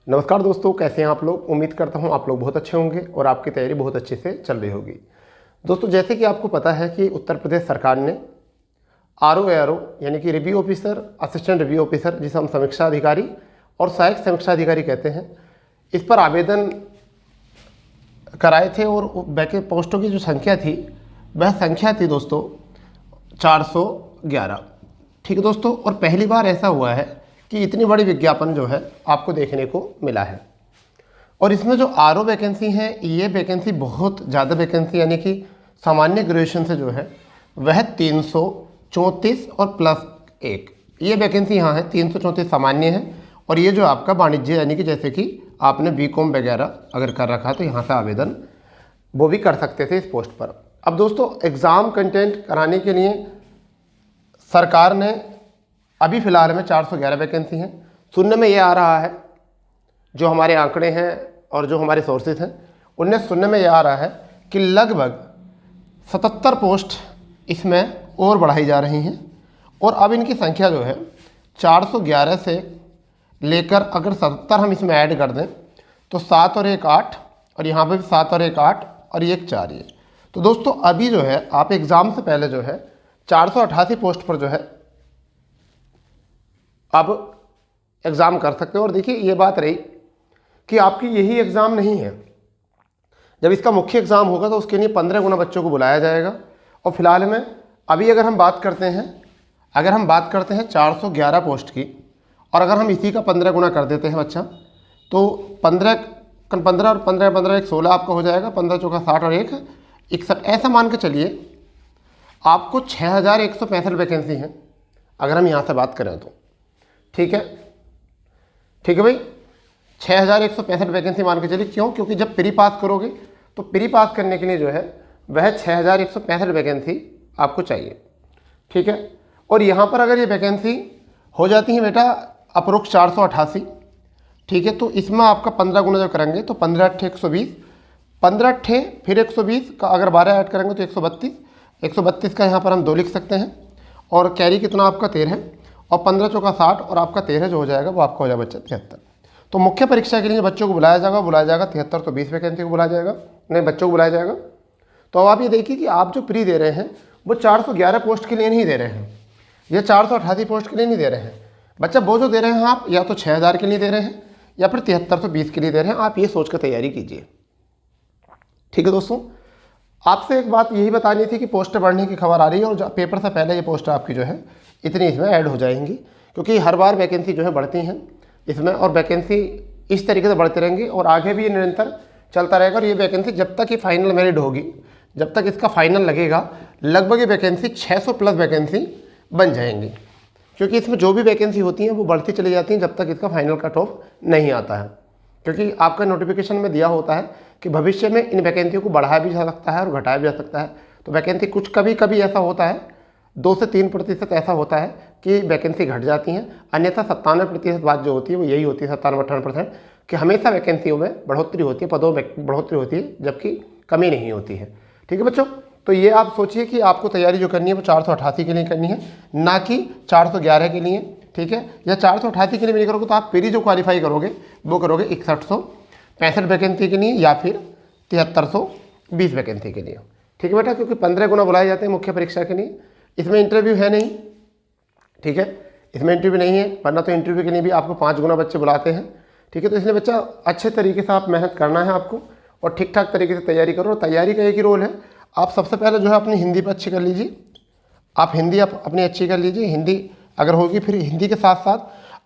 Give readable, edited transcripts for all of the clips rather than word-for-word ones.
नमस्कार दोस्तों, कैसे हैं आप लोग। उम्मीद करता हूं आप लोग बहुत अच्छे होंगे और आपकी तैयारी बहुत अच्छे से चल रही होगी। दोस्तों, जैसे कि आपको पता है कि उत्तर प्रदेश सरकार ने RO यानी कि review officer, assistant review officer, जिसे हम समीक्षा अधिकारी और सहायक समीक्षा अधिकारी कहते हैं, इस पर आवेदन कराए थे और वैकेंट पोस्टों की जो संख्या थी वह संख्या थी दोस्तों 411। ठीक है दोस्तों, और पहली बार ऐसा हुआ है कि इतनी बड़ी विज्ञापन जो है आपको देखने को मिला है। और इसमें जो RO वैकेंसी है, ये वैकेंसी बहुत ज़्यादा वैकेंसी, यानी कि सामान्य ग्रेजुएशन से जो है वह 334 और +1 ये वैकेंसी यहाँ है। 334 सामान्य है और ये जो आपका वाणिज्य, यानी कि जैसे कि आपने BCom वगैरह अगर कर रखा है तो यहाँ से आवेदन वो भी कर सकते थे इस पोस्ट पर। अब दोस्तों, एग्ज़ाम कंटेंट कराने के लिए सरकार ने अभी फ़िलहाल में 411 वैकेंसी हैं। सुनने में ये आ रहा है, जो हमारे आंकड़े हैं और जो हमारे सोर्सेज हैं उनमें सुनने में ये आ रहा है कि लगभग 77 पोस्ट इसमें और बढ़ाई जा रही हैं। और अब इनकी संख्या जो है 411 से लेकर अगर 77 हम इसमें ऐड कर दें तो 7 और 1 8, और यहाँ पे भी 7 और 1 8 और 1 4 ये। तो दोस्तों, अभी जो है आप एग्ज़ाम से पहले जो है 488 पोस्ट पर जो है अब एग्ज़ाम कर सकते हो। और देखिए, ये बात रही कि आपकी यही एग्ज़ाम नहीं है, जब इसका मुख्य एग्ज़ाम होगा तो उसके लिए 15 गुना बच्चों को बुलाया जाएगा। और फिलहाल में अभी अगर हम बात करते हैं 411 पोस्ट की, और अगर हम इसी का 15 गुना कर देते हैं बच्चा, तो 15 और 15 1 16 आपका हो जाएगा। 15 चौका 60 और 1 61, ऐसा मान के चलिए आपको 6165 वैकेंसी हैं अगर हम यहाँ से बात करें तो। ठीक है भाई, 6165 वैकेंसी मान के चलिए। क्यों? क्योंकि जब प्री पास करोगे तो प्री पास करने के लिए जो है वह 6165 वैकेंसी आपको चाहिए। ठीक है, और यहाँ पर अगर ये वैकेंसी हो जाती है बेटा अप्रोक्स 488, ठीक है, तो इसमें आपका 15 गुना जब करेंगे तो 15 8 120, 15 8 फिर 120 का अगर 12 ऐड करेंगे तो 132, 132 का यहाँ पर हम 2 लिख सकते हैं। और कैरी कितना आपका 13, और 15 चौका 60 और आपका 13 जो हो जाएगा वो आपका हो जाएगा बच्चा 73। तो मुख्य परीक्षा के लिए बच्चों को बुलाया जाएगा 73, तो 20 वैकेंसी को बुलाया जाएगा, नहीं बच्चों को बुलाया जाएगा। तो अब आप ये देखिए कि आप जो प्री दे रहे हैं वो 411 पोस्ट के लिए नहीं दे रहे हैं, ये 488 पोस्ट के लिए नहीं दे रहे हैं बच्चा। वो जो दे रहे हैं आप या तो 6000 के लिए दे रहे हैं या फिर 7320 के लिए दे रहे हैं। आप ये सोच कर तैयारी कीजिए। ठीक है दोस्तों, आपसे एक बात यही बतानी थी कि पोस्टें बढ़ने की खबर आ रही है और पेपर से पहले ये पोस्ट आपकी जो है इतनी इसमें ऐड हो जाएंगी, क्योंकि हर बार वैकेंसी जो है बढ़ती हैं इसमें, और वैकेंसी इस तरीके से बढ़ती रहेंगी और आगे भी ये निरंतर चलता रहेगा। और ये वैकेंसी जब तक ये फाइनल मेरिट होगी, जब तक इसका फाइनल लगेगा, लगभग ये वैकेंसी 600 प्लस वैकेंसी बन जाएंगी, क्योंकि इसमें जो भी वैकेंसी होती हैं वो बढ़ती चली जाती हैं जब तक इसका फाइनल कट ऑफ नहीं आता है। क्योंकि आपका नोटिफिकेशन में दिया होता है कि भविष्य में इन वैकेंसियों को बढ़ाया भी जा सकता है और घटाया भी जा सकता है। तो वैकेंसी कुछ कभी ऐसा होता है 2 से 3% ऐसा होता है कि वैकेंसी घट जाती हैं, अन्यथा 97% बात जो होती है वो यही होती है, 97-98%, कि हमेशा वैकेंसियों में बढ़ोतरी होती है, पदों में बढ़ोतरी होती है, जबकि कमी नहीं होती है। ठीक है बच्चों, तो ये आप सोचिए कि आपको तैयारी जो करनी है वो 488 के लिए करनी है, ना कि 411 के लिए। ठीक है, या 488 के लिए नहीं करोगे तो आप प्री जो क्वालिफाई करोगे वो करोगे 6165 वैकेंसी के लिए या फिर 7320 वैकेंसी के लिए। ठीक है बेटा, क्योंकि 15 गुना बुलाए जाते हैं मुख्य परीक्षा के लिए। इसमें इंटरव्यू है नहीं, ठीक है, इसमें इंटरव्यू नहीं है, वरना तो इंटरव्यू के लिए भी आपको 5 गुना बच्चे बुलाते हैं। ठीक है, तो इसलिए बच्चा अच्छे तरीके से आप मेहनत करना है आपको, और ठीक ठाक तरीके से तैयारी करो। और तैयारी का एक ही रोल है, आप सबसे पहले जो है अपनी हिंदी पर अच्छी कर लीजिए। आप हिंदी अपनी अच्छी कर लीजिए, हिंदी अगर होगी फिर हिंदी के साथ साथ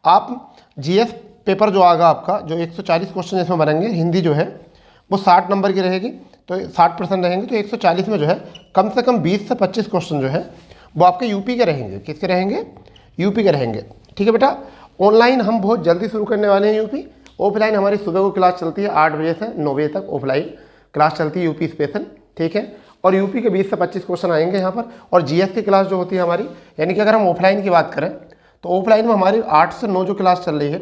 आप GS पेपर जो आएगा आपका, जो 140 क्वेश्चन इसमें बनेंगे, हिंदी जो है वो 60 नंबर की रहेगी, तो 60% रहेंगे, तो 140 में जो है कम से कम 20 से 25 क्वेश्चन जो है वो आपके यूपी के रहेंगे। किसके रहेंगे? यूपी के रहेंगे। ठीक है बेटा, ऑनलाइन हम बहुत जल्दी शुरू करने वाले हैं यूपी। ऑफलाइन हमारी सुबह को क्लास चलती है 8 बजे से 9 बजे तक, ऑफलाइन क्लास चलती है यूपी स्पेशल। ठीक है, और यूपी के 20 से 25 क्वेश्चन आएंगे यहाँ पर। और GS की क्लास जो होती है हमारी, यानी कि अगर हम ऑफलाइन की बात करें तो ऑफलाइन में हमारी 8 से 9 जो क्लास चल रही है,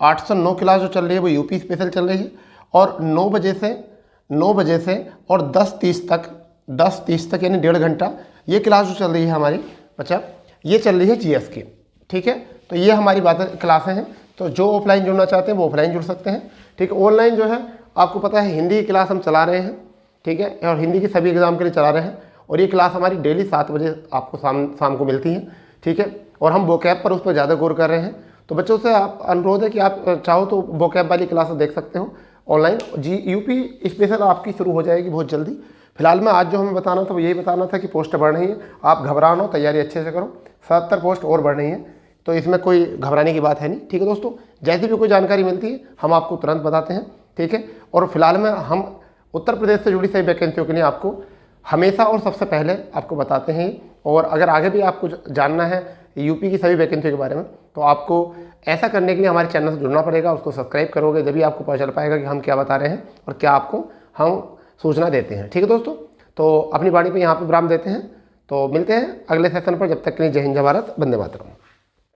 8 से 9 क्लास जो चल रही है वो यूपी स्पेशल चल रही है। और 9 बजे से और 10:30 तक यानी 1.5 घंटा ये क्लास जो चल रही है हमारी बच्चा, ये चल रही है GS की। ठीक है, तो ये हमारी बातें क्लासें हैं तो जो ऑफलाइन जुड़ना चाहते हैं वो ऑफलाइन जुड़ सकते हैं, ठीक है। ऑनलाइन जो है आपको पता है हिंदी की क्लास हम चला रहे हैं, ठीक है, और हिंदी की सभी एग्ज़ाम के लिए चला रहे हैं, और ये क्लास हमारी डेली 7 बजे आपको शाम को मिलती है, ठीक है। और हम वोकैब पर उस पर ज़्यादा गौर कर रहे हैं। तो बच्चों से आप अनुरोध है कि आप चाहो तो वोकैब वाली क्लास देख सकते हो ऑनलाइन। यूपी स्पेशल आपकी शुरू हो जाएगी बहुत जल्दी। फिलहाल में आज जो हमें बताना था वो यही बताना था कि पोस्ट बढ़ रही है, आप घबरा ना हो, तैयारी अच्छे से करो। 70 पोस्ट और बढ़ रही है, तो इसमें कोई घबराने की बात है नहीं, ठीक है दोस्तों। जैसी भी कोई जानकारी मिलती है हम आपको तुरंत बताते हैं, ठीक है। और फिलहाल में हम उत्तर प्रदेश से जुड़ी सभी वैकेंसियों के लिए आपको हमेशा और सबसे पहले आपको बताते हैं। और अगर आगे भी आपको जानना है यूपी की सभी वैकेंसियों के बारे में, तो आपको ऐसा करने के लिए हमारे चैनल से जुड़ना पड़ेगा, उसको सब्सक्राइब करोगे जब भी आपको पता चल पाएगा कि हम क्या बता रहे हैं और क्या आपको हम सूचना देते हैं, ठीक है दोस्तों। तो अपनी वाणी पे यहाँ पे विराम देते हैं, तो मिलते हैं अगले सेशन पर। जब तक के लिए जय हिंद, जय भारत, वंदे मातरम।